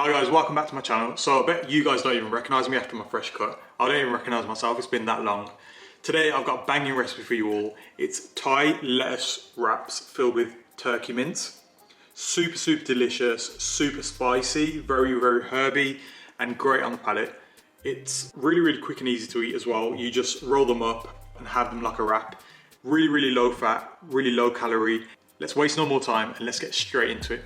Hi guys, welcome back to my channel. So I bet you guys don't even recognise me after my fresh cut. I don't even recognise myself, it's been that long. Today I've got a banging recipe for you all. It's Thai lettuce wraps filled with turkey mince. Super delicious, super spicy, very herby and great on the palate. It's really quick and easy to eat as well. You just roll them up and have them like a wrap. Really low fat, really low calorie. Let's waste no more time and let's get straight into it.